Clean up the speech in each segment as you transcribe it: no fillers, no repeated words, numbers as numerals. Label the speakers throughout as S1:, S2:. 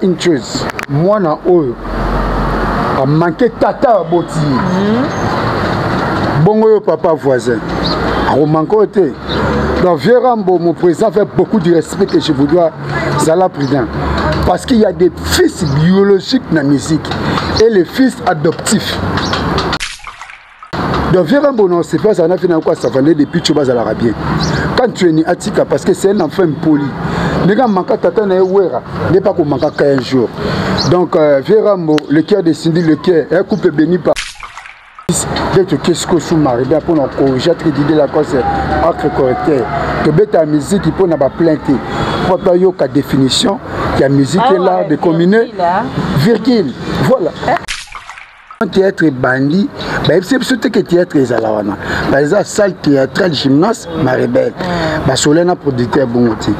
S1: une chose, moi na oyo a manqué tata boti. Bongo yo papa voisin. A manqué côté. Donc Vieux Rambo, mon président fait beaucoup de respect que je vous dois, Zala président. Parce qu'il y a des fils biologiques dans la musique et les fils adoptifs. Donc Vieux Rambo, non, c'est pas ça, on a fait quoi ça vendait depuis tu vas à l'Arabien. Quand tu es né à Tika, parce que c'est un enfant poli. Les gars manquent tata na ouera, n'est pas qu'on manque 15 jours. Donc Vieux Rambo, le cœur de Cindy, le cœur, un couple béni par. Qu'est-ce que sous mari bien pour nous corriger d'idée la cause acte correcteur que bête la musique il peut n'a pas plainte pour pas y avoir définition que la musique est là de combiner virgule voilà théâtre bandit c'est surtout que théâtre est là wana par exemple salle théâtrale gymnase Maribel Solena producteur bongoti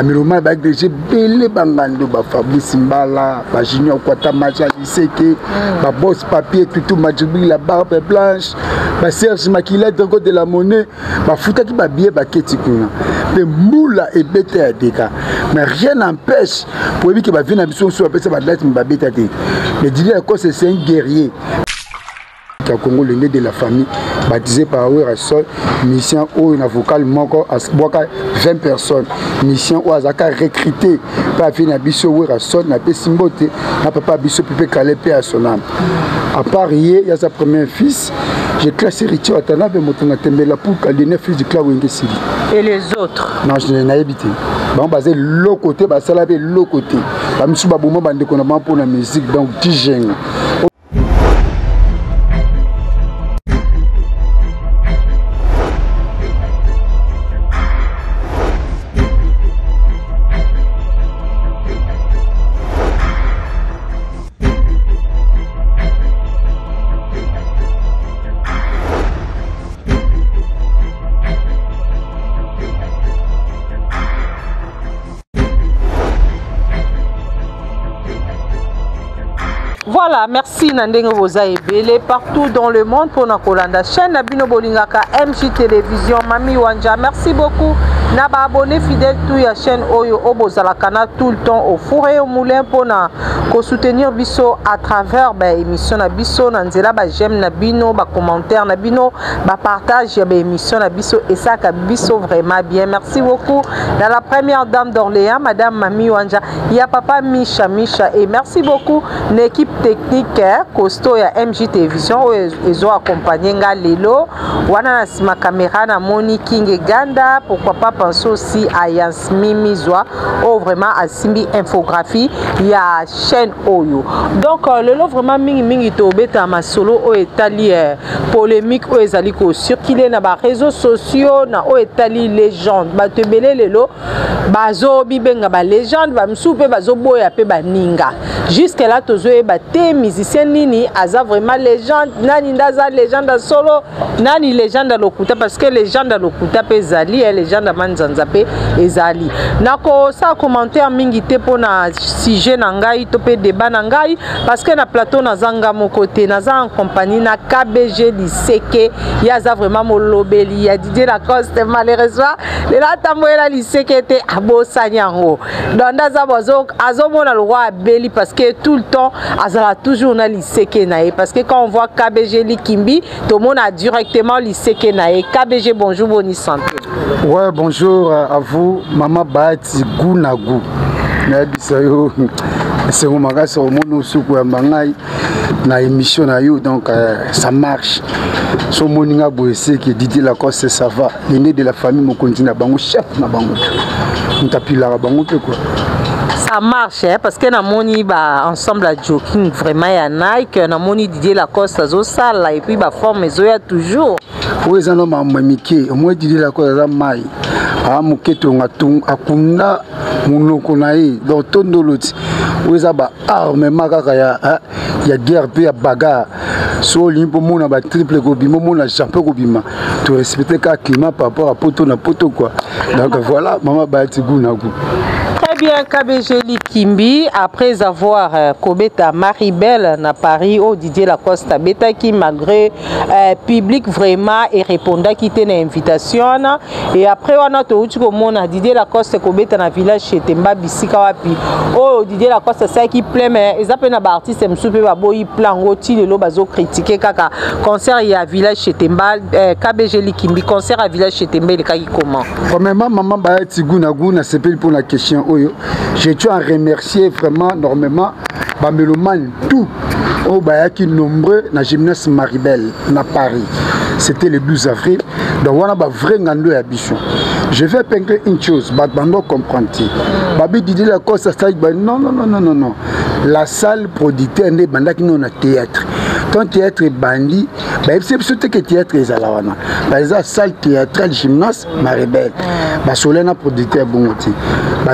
S1: miloma ba DG belé bangando ba Fabrice Mbala ba Junior Kwata Macha Liseke ba Boss Papier tout Majubi la barbe blanche ba Serge Makila Dango de la monnaie ba Futa qui ba billet ba Keti kuna mais moula et bête à deka mais rien n'empêche pour lui qui va venir à biso sur appeler ça ba date ba bête à deka mais dis à quoi c'est un guerrier Congo le nez de la famille baptisé par Ouerasol mission où une vocal manko à 20 personnes mission où Azaka recruté par venir biso Ouerasol na Pessimbote na papa biso Pépé Kalépé à son âme à part hier il y a sa premier fils j'ai classé Richard Atana be motonga tembela pour le fils du clan Wenge Sili
S2: et les autres
S1: non je n'ai habité bon basé l'autre côté ba sala be l'autre côté ba misu ba bomo bande ko na pour la musique donc 10 jeunes.
S2: Voilà, merci Nandenge Boza Ebele partout dans le monde pour Nakolanda chaîne Nabino Bolingaka MJ Télévision Mami Wanja. Merci beaucoup. Naba abonné fidèle tout la chaîne Oyo Obozala Kana tout le temps au four et au moulin pour na ko soutenir biso à travers émission na biso nanzela j'aime na bino commentaire na bino partage émission na biso et ça ka biso vraiment bien. Merci beaucoup. Dans la première dame d'Orléans madame Mami Wanja, il y a papa Misha et merci beaucoup l'équipe technique costaud ya MJ Télévision ils ont accompagné nga lelo wana na sima caméra na Moni King Ganda pourquoi pas penser aussi à Yansmi Mizwa ou vraiment à Simbi infographie il y a chaîne Oyo donc le lot vraiment mingi to beta ma solo o etali polémique o ezali ko circuler na ba réseaux sociaux na o etali légende ba tebele lelo bazo bibenga ba légende ba msupe bazo boya pe ba ninga jusque là tozo e ba te musicien nini aza vraiment légende nani ndaza légende solo nani légende lokuta parce que légende lokuta pe zali et légende manzanza pe ezali nako sa commentaire mingi te pona sujet na ngai to pe débat na ngai parce que na plateau na zanga mon côté na za en compagnie na KBG Liseke yaza vraiment molobeli ya Didier Lacoste malheureusement le la tamoela Liseke te abosanyango donc ndaza bozo azomona le roi Beli parce que tout le temps azala toujours na Liseke nae parce que quand on voit KBG Likimbi tout le monde a directement Liseke nae. KBG bonjour boni santé.
S1: Ouais bonjour à vous maman Bahati Gounagu na bisayo c'est mon magasin au monde suku ya mangai na émission na yo donc ça marche so moninga boese qui Didier Lacoste ça va l'aîné de la famille mon continent bango chef na bango on tapila bango quoi.
S2: Ça marche hein, parce que na moni ba ensemble à joking vraiment ya Nike na moni Didier Lacoste zo sala et puis ba forme zo ya toujours
S1: oui ça non mamiki moi Didier Lacoste za mai a muketo ngatung akunda munoko nae donc tondoloti oui ça ba arme makaka ya guerre pe ya bagarre so limpo mona ba triple gobima mona champion gobima to respecter ka climat par rapport à poto na poto quoi donc voilà maman Bahati Gounagu.
S2: Très bien, KBG Likimbi, après avoir Kobeta Maribel na Paris, au Didier Lacoste Beta qui malgré public vraiment et répondant qui était une invitation. Et après on a tout le Didier Lacoste Kobeta na village chez Temba Bisika wapi. Oh Didier Lacoste ça qui plaît mais ils appellent un artiste m'soupe baboyi plan oti le lo bazo critiquer kaka concert il y a village chez Temba KBG Likimbi concert à village chez Temba le cas comment.
S1: Premièrement maman ba tiguna guna c'est pour la question oyo. Je tiens à remercier vraiment énormément Bameloman tout au Bayaki nombreux na gymnase Maribel na Paris. C'était le 12 avril. Donc on a un vrai ngando ya biso. Je vais peindre une chose, Bando comprendre. Babi Didier Lacoste non. La salle producteur n'est banda qui non a théâtre. Quand théâtre est bandit, c'est surtout que théâtre est à la wana. Par exemple, salle théâtrale gymnase Maribel. Solena producteur bongoti.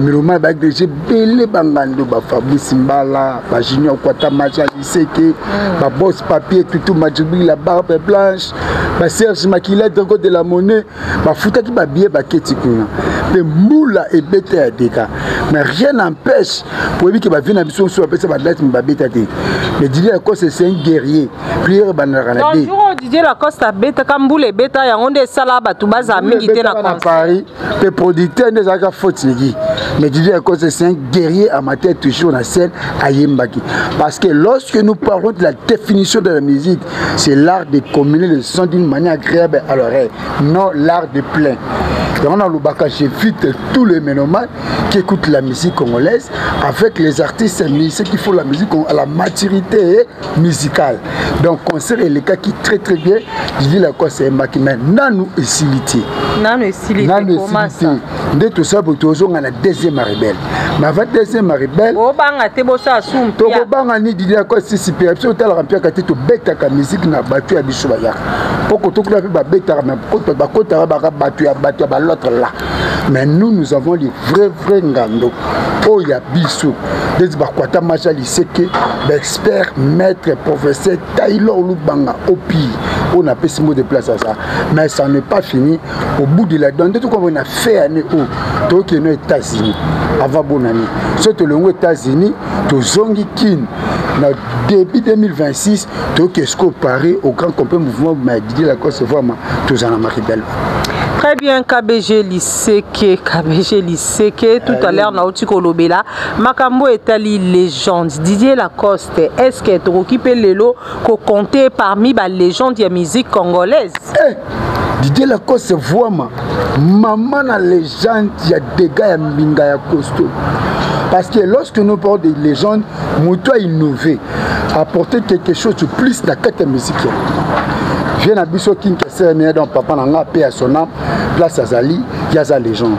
S1: Miloma ba déjà belé bangando ba Fabrice Mbala, ba Junior Kwata Macha Liseke, ba Boss Papier tout Majubi la barbe blanche, ba Serge Makila Dango de la monnaie, ba Futa qui ba billet ba Keti kuna. Mais moula et bête à déca. Mais rien n'empêche pour lui qui va venir à mission sur la ba date ba bête à déca. Mais Didier Lacoste c'est un guerrier. Prière banarana.
S2: Bonjour Didier Lacoste bête Kamboule bête ya onde sala ba tout baza mingi te na
S1: Paris, le producteur des aga faute. Mais Didier Lacoste c'est un guerrier amateur toujours la scène à Yembaki. Parce que lorsque nous parlons de la définition de la musique, c'est l'art de combiner le son d'une manière agréable à l'oreille, non l'art de plein. Et on a le Baka, j'invite tous les mélomanes qui écoutent la musique congolaise avec les artistes et musiciens qui font la musique à la maturité musicale. Donc concert et les cas qui très bien, Didier Lacoste c'est Mbaki, mais Nanou et Siliti.
S2: Nanou et Siliti, comment ça?
S1: De tout ça pour toujours on a la deuxième Maribel. Mais avant deuxième Maribel,
S2: oh banga te bossa asum.
S1: To banga ni Didier Lacoste si père so tala rampia kati to beta ka musique na batu ya biso ba ya. Poko to kula ba beta mais ko ba kota ba batu ya ba l'autre là. Mais nous avons les vrais ngando. Oh ya biso. Des ba kwata macha liseke, expert, maître, professeur Taylor Lubanga Opi. On a passé mot de place à ça. Mais ça n'est pas fini. Au bout de la donne, tout comme on a fait année où tout qui est aux États-Unis. Avant bonne année. Surtout les États-Unis, tout zongi kin. Dans début 2026, tout qui est comparé au grand complet mouvement m'a dit la cause vraiment tous en Maribel.
S2: Très bien, KBG Liseke, tout à l'heure, Naouti Kolobela. Makambo est ali légende. Didier Lacoste, est-ce que tu occupes les lots qu'on comptait parmi les légendes de la musique congolaise?
S1: Didier Lacoste, c'est vraiment maman la légende, il y a des gars à Mbinga ya costaud. Parce que lorsque nous parlons de légendes, Mouto a innové, apporter quelque chose de plus dans la musique. Viens à Bisso King Kessé, donc papa n'a paix à son âme, place à Zali, il y a sa légende.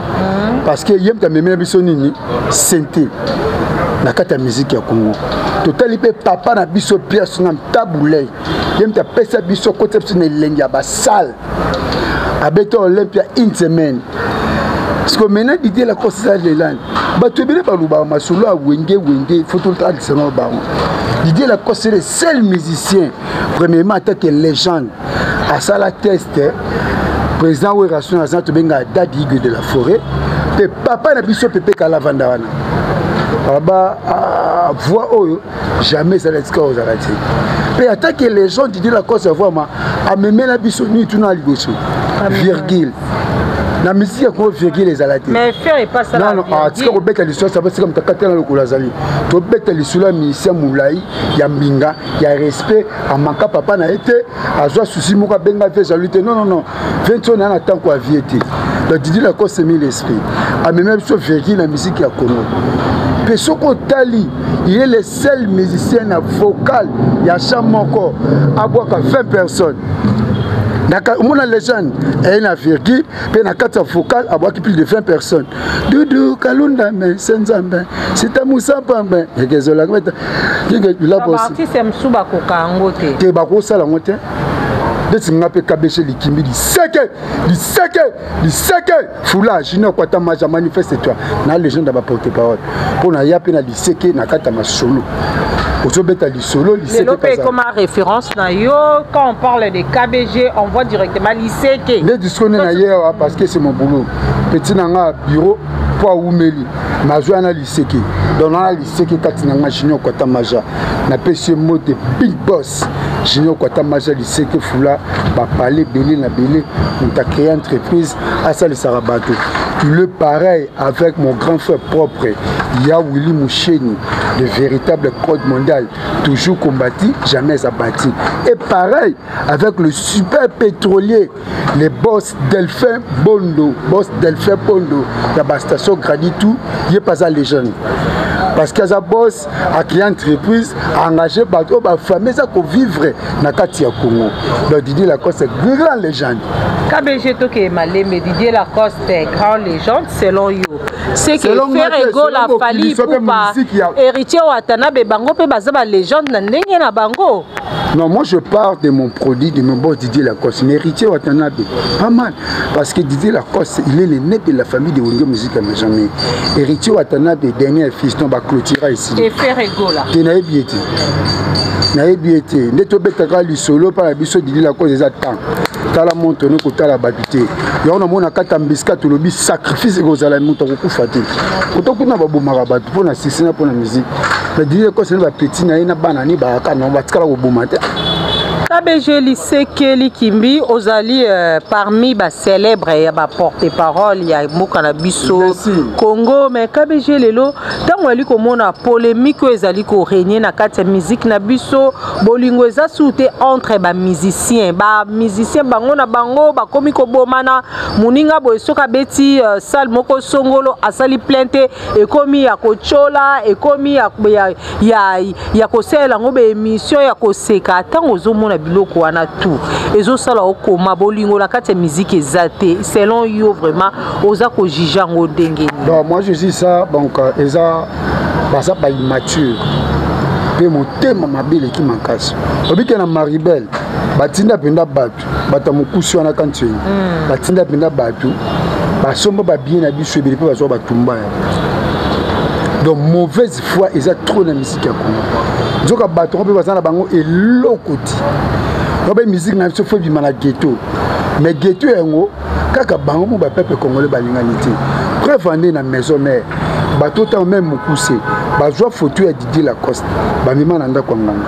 S1: Parce que Yem Tamemé Bisso Nini, Senté, dans la musique à Congo. Total, papa n'a Bisso Pierre son âme, taboulé. Yem Tapessa Bisso côté de l'Engia, salle. À Beto Olympia, une semaine. Parce que maintenant, Didier Lacoste c'est les langues. Tu es bien par le bas, Masolo a Wenge, il faut tout le temps que c'est bas. Didier Lacoste c'est le seul musicien, premièrement, en tant que légende, à ça la test, président Ouération à Zantobenga, Dadi de la forêt, et papa n'a plus ce pépé qu'à la Vandarana. Là-bas, voix haut, jamais ça laisse aux arrêtés. Mais en tant que légende, Didier Lacoste vraiment, a même la bisonni, tout dans la virgule. La musique a virgule les alatés.
S2: Mais faire et pas ça.
S1: Non, non, tu sais, Robert a l'histoire, ça va c'est comme ta cathédrale dans le Koulazali. Robert a l'histoire, musicien Moulaï, il y a Mbinga, il y a respect, à Manka, papa n'a été, à Zoa Souci, Mouka Benga fait saluer. Non, 20 ans, on attend quoi vie était. Donc Didier Lacoste s'est mis l'esprit. À même sur virgule, la musique a connu. Pesoko Tali, il est le seul musicien vocal, il y a chambre encore, à boire 20 personnes. Mon légende est une virgule, puis il y a 4 vocales, à boire plus de 20 personnes. Doudou, Kalunda, Senzambe, c'est un Moussa Pambe. Il y a la
S2: partie, c'est Msouba Kokangote.
S1: Tu es Bako Salamote. Dès que tu as KBG Likimbi, il sait que foulage, je n'ai pas ta magie manifeste-toi. La légende va porter parole. Pour la yapena, il sait que na kata ma solo.
S2: Le comme référence, quand on parle de KBG, on voit directement l'ICK.
S1: Les discours parce que c'est mon boulot. Petit nanga bureau, po aumeli mazwa na liseki donc na liseki kati na Junior Kwata Maja na pesi mot de big boss Junior Kwata Maja liseki fula ba parler belé na belé on t'a créé entreprise à ça le Sarabato. Le pareil avec mon grand frère propre ya Willy Moucheni, le véritable code mondial, toujours combattu, jamais abattu. Et pareil avec le super pétrolier, les boss Delphin Bondo, la station Granitou, il n'est pas à légende. Parce que ça boss a créé une entreprise, a engagé bateau, ba famille ça pour vivre na kati ya Congo. Donc Didier Lacoste est grand légende.
S2: KBG to ke malé mais Didier Lacoste est grand légende selon you. C'est que Ferrego la fali pour pas héritier Watanabe bango pe baza ba légende na ndenge na bango.
S1: Non, moi je parle de mon produit, de mon boss Didier Lacoste. Mais héritier Watanabe, pas mal. Parce que Didier Lacoste, il est le né de la famille de Wenge Musique à Benjamin. Héritier Watanabe, dernier fils, non, clôtura ici.
S2: Et Ferrego là.
S1: Tu n'as biété. N'as biété. Neto betaka li solo par la biso Didier Lacoste des attentes. Tala monte no kota la babité. Ya on a mona kata mbiska to lobi sacrifice kozala muto ko kufate. Kotokuna babomaka batu pona sisina pona musique. Mais Didier Lacoste ne va petit na ina bana ni ba ka no batikala ko bomate.
S2: KBG Liseke Likimbi ozali parmi ba célèbres ya ba porte-parole ya mokana biso Congo mais KBG lelo tango ali komona polémique ezali ko régner na kati ya musique na biso bolingo eza soute entre ba musiciens bango na bango ba komi ko bomana muninga boye soka beti salle moko songolo asali plainte e komi ya kochola e komi ya kosela ngo be émission ya koseka tango zomona biloko wana tout ezo sala okoma bolingo la kati ya musique ezate selon you vraiment oza ko juger ngo ndenge.
S1: Non, moi je dis ça donc eza basa ba immature pe motema mabele ki makasi obike na Maribel batinda penda batu batamukusi wana kanti batinda penda batu basomba ba bien na biso ebele pe bazo batumba donc mauvaise foi eza trop na musique ya Congo nzoka bato ko pe bazana bango elokoti ba musique na biso fo bima na ghetto mais ghetto yango kaka bango mo ba peuple congolais balingani te preuve ande na maison mère bato ta même mukuse bazwa photo ya Didier Lacoste bamima na ndako nganga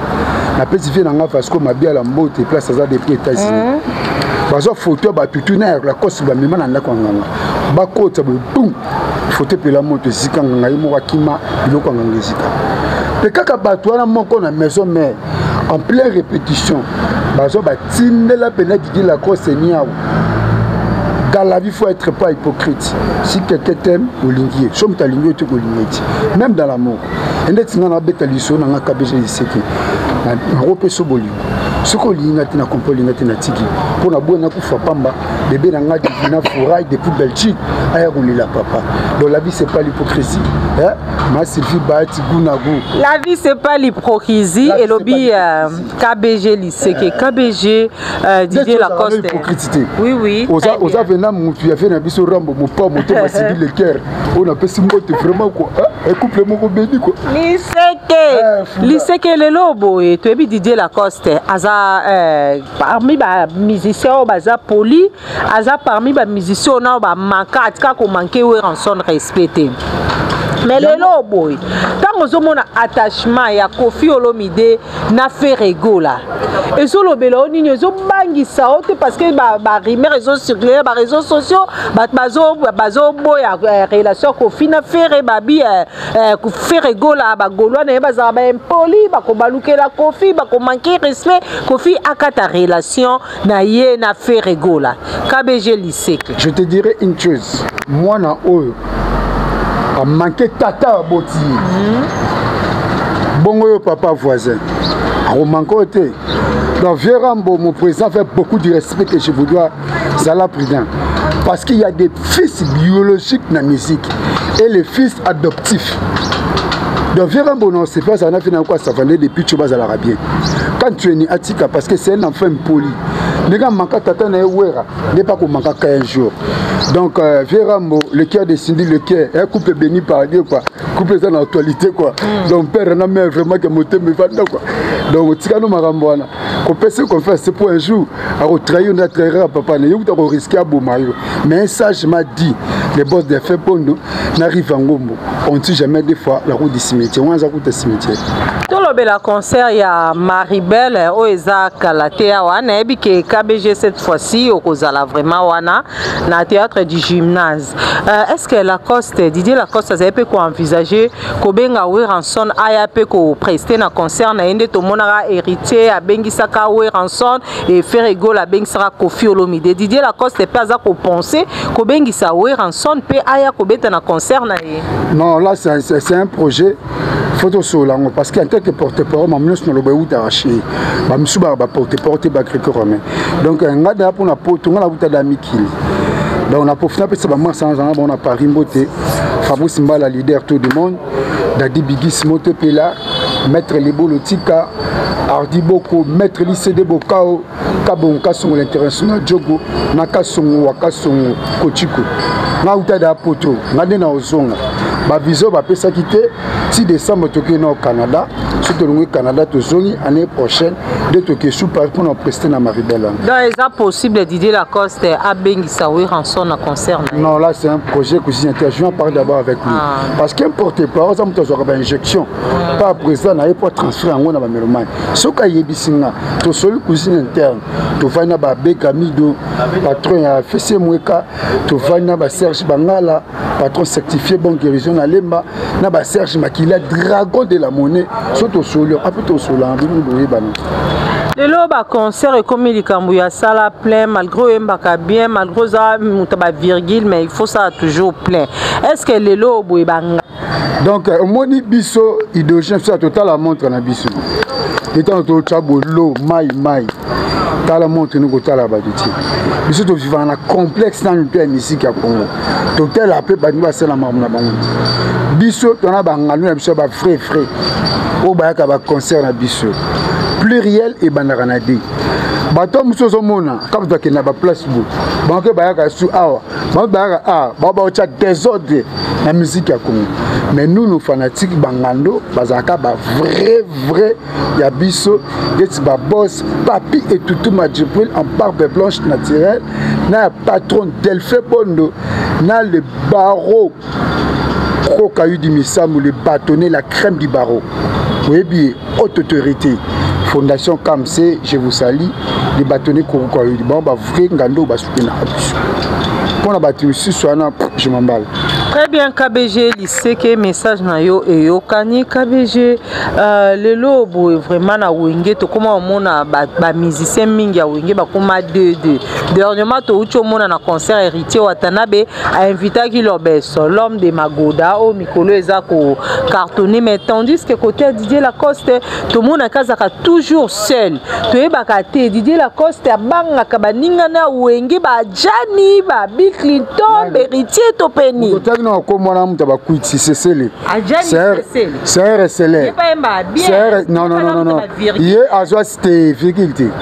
S1: na pesi na nga parce que mabia la mbote place za des États-Unis bazwa photo ba tutu na Lacoste bamima na ndako nganga bakota boum photo pe la moto zika nganga yimo wakima biloko nganga zika pe kaka bato wana moko na maison mère en pleine répétition bazwa batindela pena Didier Lacoste niawo. Dans la vie, il faut être pas hypocrite. Si quelqu'un t'aime, au linguier. Même dans l'amour. Et dès que tu as bêta liso, na KBG Liseke. Na rope so boli. Ce qu'on lit na compoli na tiki. Pour na bonne kufa pamba, bébé na nga divina fouraille depuis Belgique. Aya la papa. Donc la vie c'est pas l'hypocrisie. Hein? Ma Sylvie Baati Gounago.
S2: La vie c'est pas l'hypocrisie et lobby KBG Liseke. KBG Didier Lacoste. Oui oui.
S1: Oza vena mutu ya fait na biso rambo mo pa mo te masibi le cœur. On a pesi mbote vraiment quoi. Un couple moko béni quoi. Liseke le lobo et
S2: tu es Didier Lacoste. Aza parmi ba musiciens baza poli, aza parmi ba musiciens na ba manka tika ko manquer ou en son respecté. Mais le lobo tant ozo mona attachement ya Kofi Olomide na Ferrego là. Et sur le belo ni zo bangisa ote parce que ba rimer réseaux circulaires ba réseaux sociaux bazo boya relation Kofi na Ferre babi Ferrego là ba golwa na baza ba impoli ba ko baluke la Kofi ba ko manquer respect Kofi akata relation na ye na Ferrego là. KBG Liseke.
S1: Je te dirais une chose. Moi na oyo a manqué tata boti. Bongo yo papa voisin. A manqué te. Donc Vérambo, mon président, fait beaucoup de respect que je vous dois, Zala Président. Parce qu'il y a des fils biologiques dans la musique et les fils adoptifs. Donc Vérambo, non, c'est pas ça, on a fait quoi, ça venait depuis Tchoubaz à l'Arabien. Quand tu es né Atika, parce que c'est un enfant poli. Nega manka tata na wera n'est pas qu'on manque 15 jours. Donc Vérambo, le cœur de Cindy, le cœur, un couple béni par Dieu quoi. Couple ça dans l'actualité quoi. Donc père n'a même vraiment que monter me vendre quoi. Donc tikano maramboana. Qu'on peut se confesser c'est pour un jour à retrahir on a trahi à papa ne yokuta ko risquer à bomayo. Mais un sage m'a dit les boss de fait pondo n'arrive en Ngombo. On ne sait jamais des fois la route du cimetière. On a la route du cimetière.
S2: Tout le bel concert il y a Maribel Oeza Kalatea wana ebi que KBG cette fois-ci au Kozala vraiment wana na théâtre du gymnase. Est-ce que Lacoste Didier Lacoste a peu quoi envisager ko benga Weranson aya pe ko prester na concert na ende to monara héritier a bengi saka Weranson et faire égol a bengi saka Kofi Olomide. Didier Lacoste peut pas ko penser ko bengi sa Weranson pe aya ko beta na concert na ye.
S1: Non, là c'est un projet photo solango parce qu'en tant que porte-parole mamnus no lobe uta raché ba msuba ba porte-parole ba créer romain. Donc ngada pour na poto ngala uta da mikili. Donc on a profité un peu de ce moment sans en on a Paris Mbote, Fabrice Mbala leader tout le monde, Dadi Bigis Motepela, Maître Lebo Lotika, Ardi Boko, Maître Lycée de Bokao, Kabonka son l'international Djogo, Nakasongo Wakasongo Kochiko. Na uta da poto, ngade na ozonga. Ba viso ba pesa quitter 6 décembre toké au Canada, surtout au Canada tozongi année prochaine de toké sous par pour nous prester na Maribel.
S2: Donc est-ce possible Didier Lacoste a bengi sa Weranson na concert?
S1: Non, là c'est un projet que j'ai intervenu par d'abord avec lui. Parce qu'un porte-parole ça me doit injection. Pas présent na pour transférer en na ba melomane. Soka yebisinga to solu cuisine interne. To fana ba Beka Mido, patron ya FC Mweka, to fana ba Serge Bangala, patron certifié bonne guérison na Lemba, na ba Serge Makila dragon de la monnaie, surtout solo, après to solo en bimu bano.
S2: Le loba concert et comme il y sala plein malgré mbaka bien malgré ça mutaba virgule mais il faut ça toujours plein. Est-ce que le lobo banga?
S1: Donc moni biso idogène ça total la montre na biso. Étant to chabo lo mai ta la montre nous kota la baditi. Biso to vivant na complexe dans le musique à Congo. Total la pe bani ba sala mamna bango. Biso to na banga na biso ba frère o ba ka ba concert na biso. Pluriel et banaranade. Bato musozo mona kapta ke na ba place bu. Banque ba ka su awa. Banque ba ka ba ocha désordre la musique à Congo. Mais nous fanatiques bangando bazaka ba vrai ya biso des ba boss papi et tout madjipul en barbe blanche naturelle na patron Delphin Bondo na le barreau Kokayu di Misamu le bâtonnet la crème du barreau. Oui bien haute autorité Fondation Kamse, je vous salue. Les bâtonnets Kokayu di bon ba vrai ngando ba soutena abus. Pour la bâtiment je m'emballe.
S2: Très bien KBG, lycée que message na yo et yo kani KBG le lobo vraiment na wenge to comment mona ba musicien mingi ya wenge ba kuma 2 dernièrement to ucho mona na concert héritier Watanabe a invité qui l'obé l'homme de Magoda au mikolo eza ko cartonné mais tandis que côté Didier Lacoste to mona kazaka toujours seul to yebaka te Didier Lacoste abanga ka baninga na wenge ba Jani ba Bill Clinton héritier to peni.
S1: Non, comme on a dit, c'est un RSL. Non. Il a c'était virgule.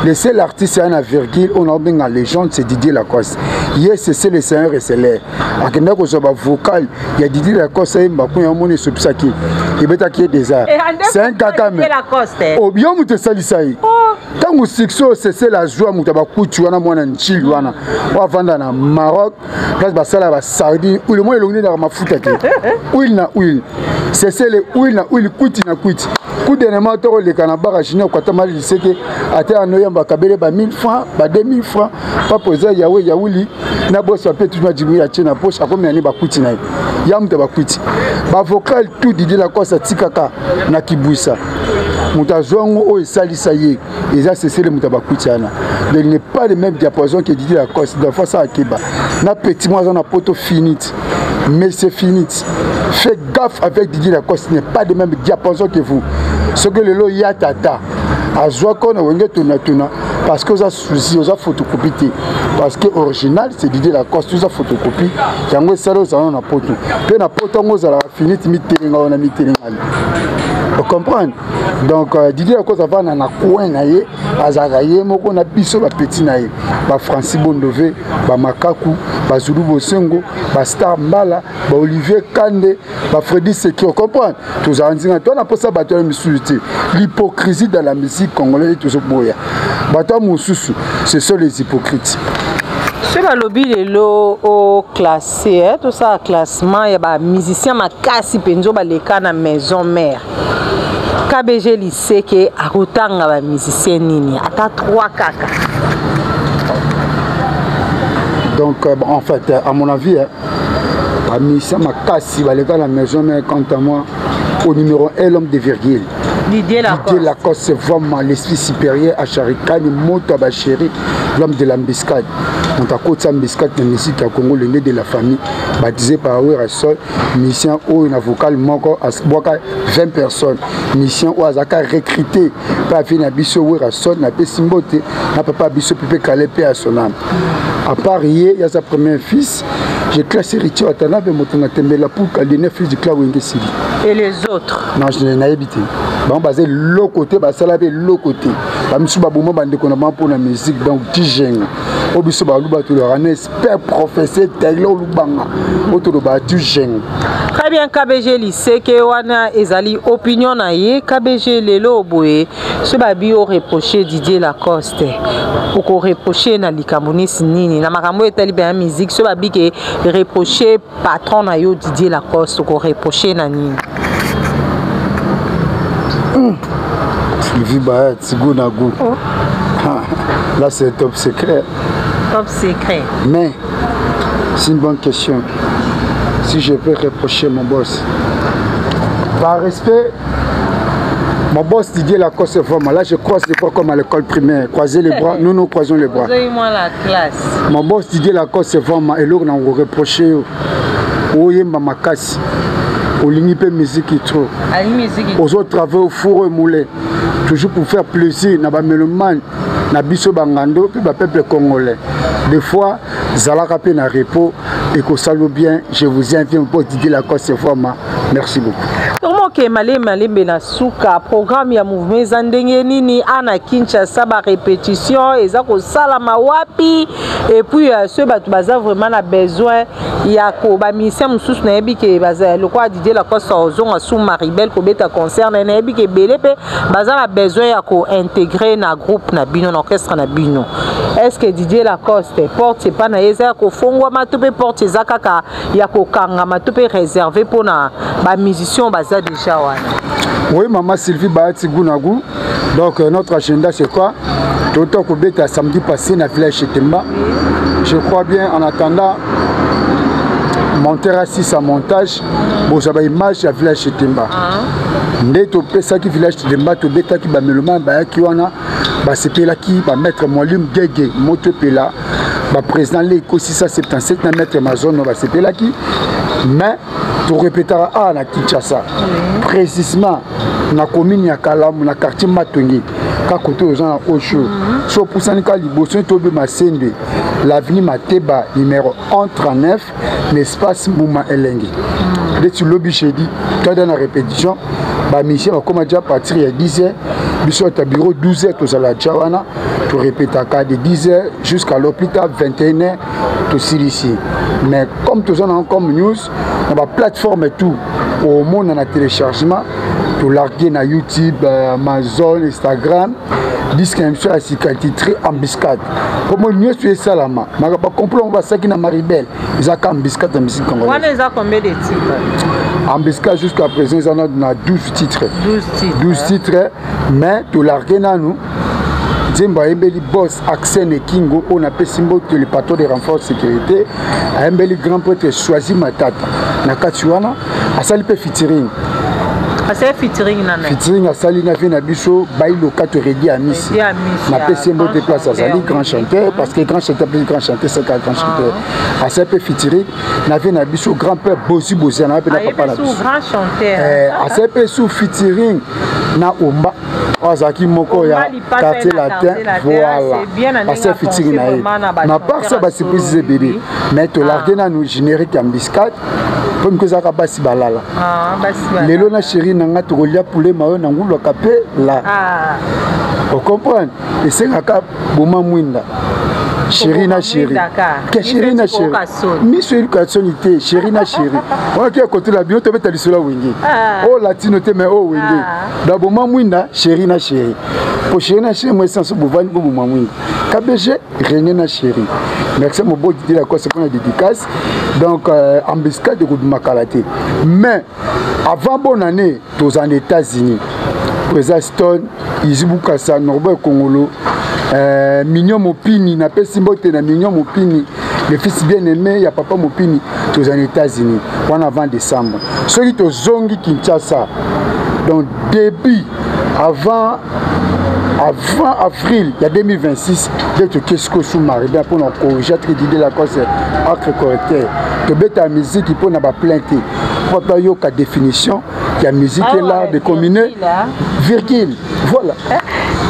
S1: Le seul artiste à la virgule, on a bien la légende, c'est Didier Lacoste. Hier, c'est le RSL. À Kenya, vocal, il y a Didier Lacoste, il y a un monde sur ça qui est des arts. C'est un caca. Oh, bien, vous te saluez. Quand vous succès, c'est la joie, vous avez coutu, on a moins un chill, on va vendre au Maroc, place Bassala, la sardine, où le moins est dans ma foutaque. Huile na huile. C'est le huile na huile, couti na couti. Coup de némato, les canabars à Chine, quand on a dit que à terre, on a kabele ba 1000 francs, ba 2000 francs, pas poser yawe yaouli, na boss va peut-être ma djimi à Chine poche, à combien ni ba couti na. Yam de ba couti. Ba vocal tout Didier Lacoste tikaka na kibuisa. Moutazongo o salisa ye, et ça c'est le mutabakoutiana. Mais il n'est pas le même diapason que Didier Lacoste. De fois ça à Keba. Na petit moi on a poto finite. Mais c'est fini. Faites gaffe avec Didier Lacoste, ce n'est pas le même diapason que vous. Ce que le lo yatata. A Zouakon, on est tuna. parce que ça souci aux photocopie parce que original c'est Didier Lacoste ça photocopie yango ça on a poto pe na poto ngo za la fini mitelinga on a mitelinga vous comprenez donc Didier Lacoste va na coin na ye azaka ye moko na biso ba petit na ye ba Francis Bondové ba Makaku ba Zulu Bosengo ba Star Mbala ba Olivier Kande ba Freddy Seki vous comprenez tous anzinga toi na posa ba toi misuité l'hypocrisie dans la musique congolaise tout ce boya bato mususu ce sont les hypocrites.
S2: Sur le lobby lelo au classé tout ça classement il y a ba musicien makasi penzo ba leka na maison mère KBG lycée que akutanga ba musicien nini ata 3 kaka.
S1: Donc en fait à mon avis ba musicien makasi ba leka na maison mère quant à moi au numéro 1 l'homme de virgule Didier Lacoste c'est vraiment l'esprit supérieur à Charikani Moto Bachéri l'homme de l'ambiscade on t'a côté ambiscade de musique à Congo le nez de la famille baptisé par Ouera Sol mission où une vocal moko à 20 personnes mission où azaka recruté par venir biso Ouera Sol na Pessimbote na papa biso Pépé Kalépé à son âme à part hier il y a sa première fils j'ai classé Richie Watanabe Motona Tembela pour Kalene fils du Clan Wengesili
S2: et les autres
S1: non je n'ai habité bon basé l'autre côté basalabe l'autre côté ba misu ba bomo bande ko na pour la musique donc tigeng obiso ba luba to le rané expert professeur taglo lubanga oto do ba tigeng.
S2: Très bien KBG lycée que wana ezali opinion na ye KBG lelo boye ce babi au reprocher Didier Lacoste pour ko reprocher na likamonisi nini na makambo etali ba musique ce babi ke reprocher patron na yo Didier Lacoste ko reprocher na nini.
S1: Sylvie Baët, Tigou Nagou. Là, c'est top secret.
S2: Top secret.
S1: Mais, c'est une bonne question. Si je peux reprocher mon boss. Par respect, mon boss Didier Lacoste, vraiment, là, je croise les bras comme à l'école primaire. Croiser les bras, nous croisons les bras.
S2: Moi la classe.
S1: Mon boss Didier Lacoste, vraiment, et là, on a reproché. Oyemba Makasi. Au limite musique trop. Aux autres travaux au four et moulin. Toujours pour faire plaisir na ba mélomane na biso bangando puis ba peuple congolais. Des fois zalaka pe na repos et que ça bien, je vous invite pour Didier Lacoste vraiment. Merci beaucoup.
S2: Comment que Malembe na suka programme ya mouvement zandenge nini ana Kinshasa ba répétition eza ko salama wapi et puis ce batu baza vraiment na besoin ya ko ba musicien mususu na yebi ke baza le quoi Didier Lacoste ozonga sous Maribel ko beta concert na yebi ke belé pe baza na besoin ya ko intégrer na groupe na bino na orchestre na bino. Est-ce que Didier Lacoste porte c'est pas na eza ko fongwa matope porte eza kaka ya ko kanga matope réservé pour na ba musicien baza déjà wana.
S1: Oui maman Sylvie Baët Gounagou. Donc notre agenda c'est quoi? Tout au bêta samedi passé na village Chetemba. Je crois bien en attendant monter à 6 à montage pour ça image à village Chetemba. Ndé to pesa ki village Chetemba to bêta ki ba meloman ba ki wana ba sepela ki ba maître Molim Gege moto pela ba président l'éco 677 na maître Amazon ba sepela ki mais tu répéteras à la Kinshasa précisément na commune ya Kalamu na quartier Matongi ka côté aux gens au chaud so pour ça nika liboso to be Masende l'avenue Mateba numéro 139 l'espace Mouma Elengi dès tu lobby chédi toi dans la répétition ba mission comme déjà partir à 10h biso ta bureau 12h to sala chawana tu répéter à de 10h jusqu'à l'hôpital 21h to ici mais comme tous on a comme news on va plateforme et tout au monde on a téléchargement tout larguer na YouTube Amazon Instagram disque émission à titré Ambiscade pour moi mieux tu es salama mais pas comprendre on va ça qui na Maribel ils a Ambiscade en musique congolaise.
S2: On les a combien de titres?
S1: Ambiscade jusqu'à présent ils en ont 12 titres. 12 titres mais tout larguer na nous Zemba Embeli boss Axel et Kingo on appelle symbole que le patron de renfort de sécurité a Embeli grand prêtre choisi Matata na Katiwana a sali pe featuring.
S2: C'est featuring nana.
S1: Featuring a sali na vina biso bailo kato redi à Miss. Na pe symbole de place a sali grand chanteur parce que grand chanteur plus grand chanteur c'est grand chanteur. A sali pe featuring na vina biso grand père Bosi na pe na papa na biso.
S2: Grand chanteur.
S1: A sali pe sous featuring na Omba Azaki moko ya quartier latin voilà passer featuring na part ça ba surprise bébé mais to larguer na nous générique ya biscuit comme que ça ka basi balala lelo na chérie nanga to kolia poulet mayo na ngulu kapé là vous comprenez et c'est ngaka boma mwinda chérie na chérie que chérie na chérie miso education chérie na chérie on qui à côté la bio to beta lisula wengi oh latino te mais oh wengi d'abord mwinda chérie na chérie pour chérie na chérie moi sans bouvani pour boma mwinda KBG René na chérie merci mon beau dit la quoi c'est qu'on a dédicace donc embuscade de Makalate mais avant bonne année aux États-Unis Président Stone Izibukasa Norbert Kongolo Mignon Mopini na Pesimbote na Mignon Mopini le fils bien aimé il y a papa Mopini aux États-Unis en avant décembre ceux qui aux zongi Kinshasa donc début avant avril il y a 2026 d'être qu'est-ce que sous mari bien pour nous corriger l'idée la cause acte correcteur de bête musique pour n'a pas plainte pour pas yo ka définition il y a musique là de combiner virgule voilà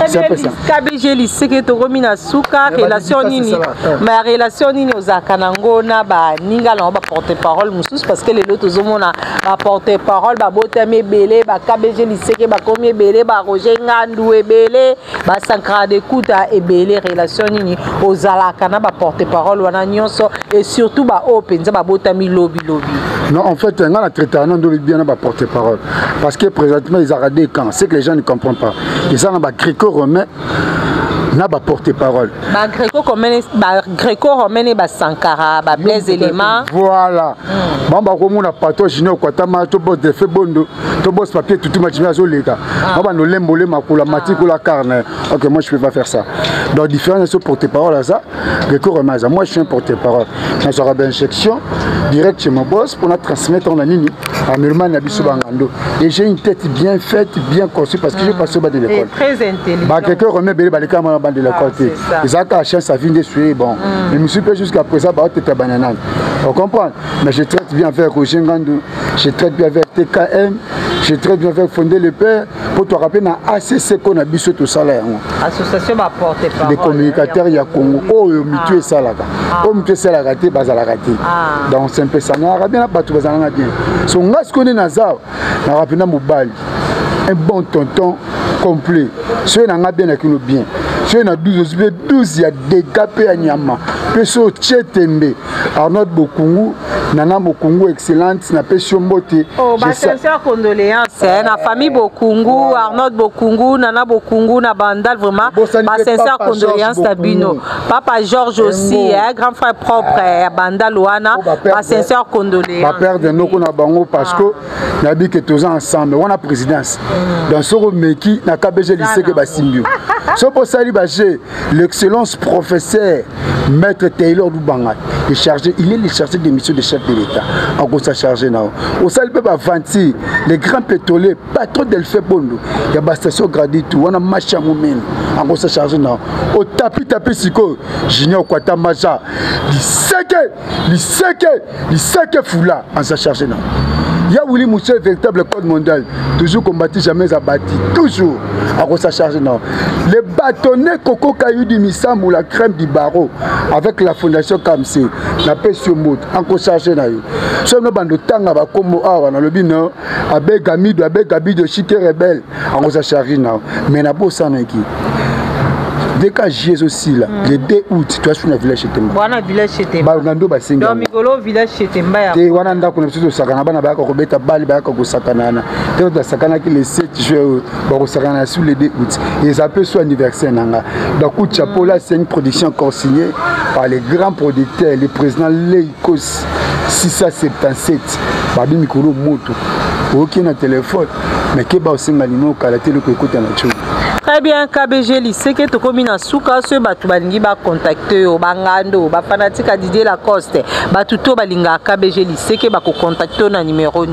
S2: KBG lycée que to romina suka relation nini ma relation nini ozakanango na ba ninga na ba porte-parole mususu parce que les autres zomona ba porte-parole ba botame belé ba KBG lycée que ba combien belé ba Roger Ngandu ebelé ba Sankara de Kuta ebelé relation nini ozalakana ba porte-parole wana nyonso et surtout ba openza ba botami lobby
S1: non en fait on a traité un de bien ba porte-parole parce que présentement ils arrêtent des camps c'est que les gens ne comprennent pas ils ont ba gréco-romain na ba porte-parole
S2: ba gréco-romain et ba Sankara ba Blaise éléments
S1: voilà bon ba komona pato jino kwata ma to bo de fait bondo to boss papier tout match azo leka ba no lembole makula matiko la carne OK moi je peux pas faire ça donc différence porte-parole à ça gréco-romain moi je suis un porte-parole on sera bien section direct chez mon boss pour la transmettre en anini en Allemagne na biso bangando et j'ai une tête bien faite bien conçue parce que je passe au bas de l'école
S2: très intelligent
S1: ba quelqu'un remet belé ba lekama bande de la côté ils ont ta chance à fin de suivre bon mais je suis pas jusqu'à présent ba tête banana on comprend mais je traite bien avec Roger Ngandu je traite bien avec TKM je traite bien avec Fondé le Père pour te rappeler na ACC qu'on a biso tout ça là
S2: association ba porte-parole
S1: des communicateurs ya Congo oh mutué ça là oh mutué ça là raté bazala raté donc c'est un peu ça na bien bato bazala bien so ngas connait nazar na rapena mobali un bon tonton complet ceux n'a bien avec nous bien ceux n'a 12 il y a des gapé à Nyama peso Tchetembe Arnaud Bokungu Nana Bokungu excellente na peso Mbote
S2: oh ba sincère condoléances na famille Bokungu Arnaud Bokungu Nana Bokungu na bandal vraiment ba sincère condoléances tabino papa Georges aussi grand frère propre bandal wana ba sincère condoléances ba
S1: père de nous qu'on a bango parce que na bi que tous ensemble on a présidence dans ce meki na KBG lycée que ba simbio so pour ça l'excellence professeur maître Taylor Lubanga il est le chargé des missions de chef de l'État en gros ça chargé now au salle peut vanti les grands pétroliers patron d'Elfé Bondo il y a ba station gratuite on a marché à Moumène en gros ça chargé now au tapi siko junior Kwata Maja il sait que Foula en ça chargé now il y a Willy Mouché véritable code mondial toujours combattu jamais abattu toujours à quoi ça charge non les bâtonnets Coco Caillou du Missam ou la crème du barreau avec la fondation Kamse la paix sur mode en quoi charge na yo so no bando tanga ba kombo awa na lobi no avec Gabi de Chité rebelle en quoi ça charge non mais na bossa na ki dès que j'ai aussi là le 2 août tu as sur le village chez Temba
S2: wana village chez Temba
S1: ba ngando ba singa
S2: donc mikolo village chez Temba ya
S1: te wana ndako na biso sakana bana ba ka ko beta bali ba ka ko sakana na te to sakana ki le 7 juillet ba ko sakana sur le 2 août et ça peut soit anniversaire nanga donc coup chapeau là c'est une production consignée par les grands producteurs le président Leikos 677 babi mikolo moto OK na téléphone mais ke ba osenga limo kala tele ko écouter na tchou.
S2: Très bien, KBG lycée que tu commis dans souka ce batu balingi ba contacter au bangando ba fanatique à Didier Lacoste ba tuto balinga KBG lycée que ba ko contacter na numéro ni.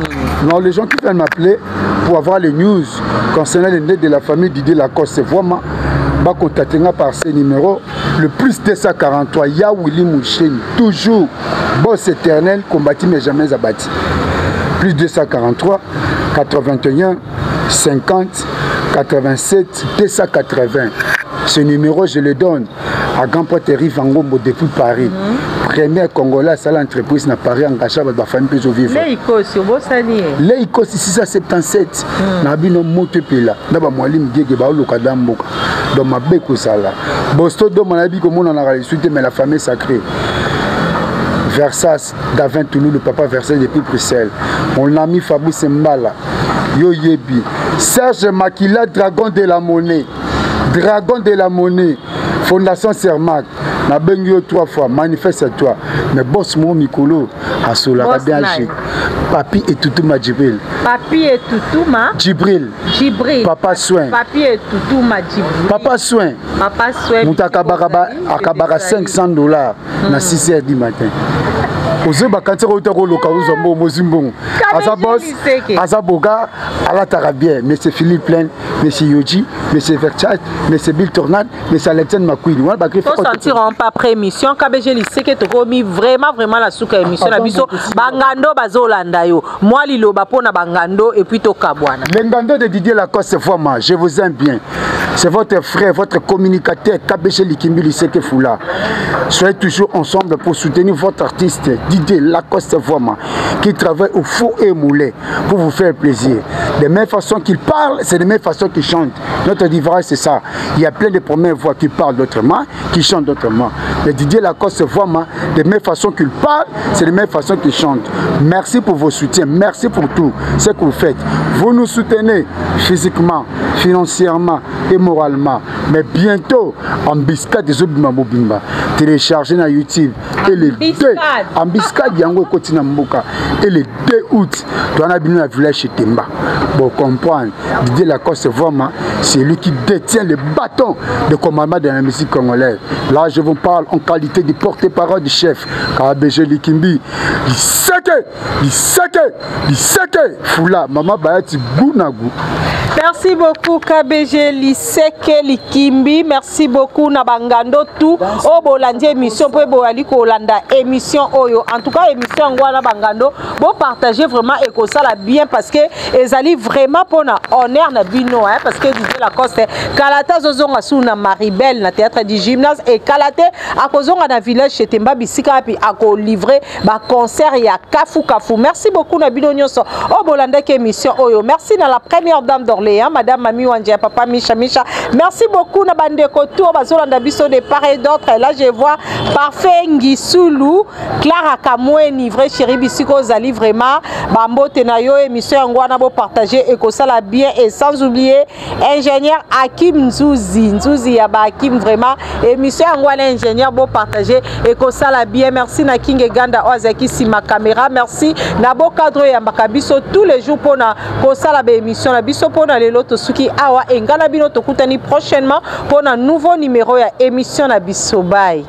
S1: Non, les gens qui viennent m'appeler pour avoir les news concernant les nés de la famille Didier Lacoste, c'est vraiment ba contacter par ces numéros le plus 243 ya Willy Mouchen toujours boss éternel combattu mais jamais abattu. Plus 243 81 50 87 280. Ce numéro, je le donne à Grand-Poterie Vangombo depuis Paris. Premier Congolais à cette entreprise dans Paris, engagé avec la famille de vivre.
S2: Leikos
S1: 677. Nabino Motepela. Naba Mwalim Gege Baoluka Damboka. Dans ma beko sala. Bosto do manabi comme on en a reçu, mais la famille sacrée. Versas, Davin Toulouse, le papa versé depuis Bruxelles. Mon ami Fabrice Mbala. Yo Yebi. Serge Makila, dragon de la monnaie. Dragon de la monnaie. Fondation Sermac. Na bengi 3 fois, manifeste-toi. Mais boss mon Mikolo, à Solara bien chic. Papi et Toutouma Djibril.
S2: Papi et Toutouma
S1: Djibril.
S2: Djibril.
S1: Papa soin.
S2: Papi et Toutouma Djibril.
S1: Papa soin.
S2: Papa soin.
S1: Moutaka 500 $. Na 6 h du matin. Ozo bakantira utako loka uzombo mozimbongo. Asa boss, asa boga, ala tarabien, monsieur Philippe Plaine, monsieur Yoji, monsieur Verchat, monsieur Bill Tornade, monsieur Alexandre Makwini. Wala bakri
S2: faut sentir en pas pré-émission KBG lycée que to komi vraiment la souka émission na biso bangando bazolanda yo. Moi liloba pona bangando et puis to kabwana.
S1: L'engando de Didier Lacoste vraiment, je vous aime bien. C'est votre frère, votre communicateur KBG Likimbi lycée que Foula. Soyez toujours ensemble pour soutenir votre artiste Didier Lacoste vraiment, qui travaille au four et moulin pour vous faire plaisir. De même façon qu'il parle, c'est de même façon qu'il chante. Notre différence c'est ça. Il y a plein de premières voix qui parlent d'autrement, qui chantent d'autrement. Mais Didier Lacoste vraiment, de même façon qu'il parle, c'est de même façon qu'il chante. Merci pour vos soutiens, merci pour tout ce que vous faites. Vous nous soutenez physiquement, financièrement et moralement. Mais bientôt, en biscade des Obima Mobimba, téléchargé dans YouTube. Et le 2 en biscade, Yango Kotina Mboka. Et le 2 août, dans la village chez Temba. Pour comprendre, Didier Lacoste vraiment, c'est lui qui détient le bâton de commandement de la musique congolaise. Là, je vous parle en qualité de porte-parole du chef KBG Likimbi. Il seke, Foula, Maman Bayati Gounagu.
S2: Merci beaucoup KBG Liseke Likimbi. Merci beaucoup Nabangando tout. O bolandi émission pour boali ko landa émission oyo. En tout cas émission ngwana bangando. Bon partager vraiment et que ça la bien parce que ezali vraiment pour na honneur na bino hein parce que Didier Lacoste Kalata zozonga suna Maribel na théâtre du gymnase et Kalate a kozonga na village chez Temba Bisika puis a ko livrer ba concert ya Kafu. Merci beaucoup na bino nyonso. O bolanda ke émission oyo. Merci na la première dame d'Orléans, Madame Mami Wandia, Papa Micha. Merci beaucoup na bandeko tour bazolanda biso de part et d'autre. Là je vois Parfait Ngisoulou, Clara Kamweni, vrai chéri bisiko zali vraiment bambo tenayo émission ngwana bo partager et que ça la bien et sans oublier ingénieur Hakim Nzouzi ya ba Hakim vraiment émission ngwana ingénieur bo partager et que ça la bien. Merci na King Ganda Ozaki si ma caméra. Merci na bo cadre ya makabiso tous les jours pour na ko sala ba émission na biso pour na lelo to suki awa engana bino to kutani prochainement pour un nouveau numéro ya émission na biso. Bye.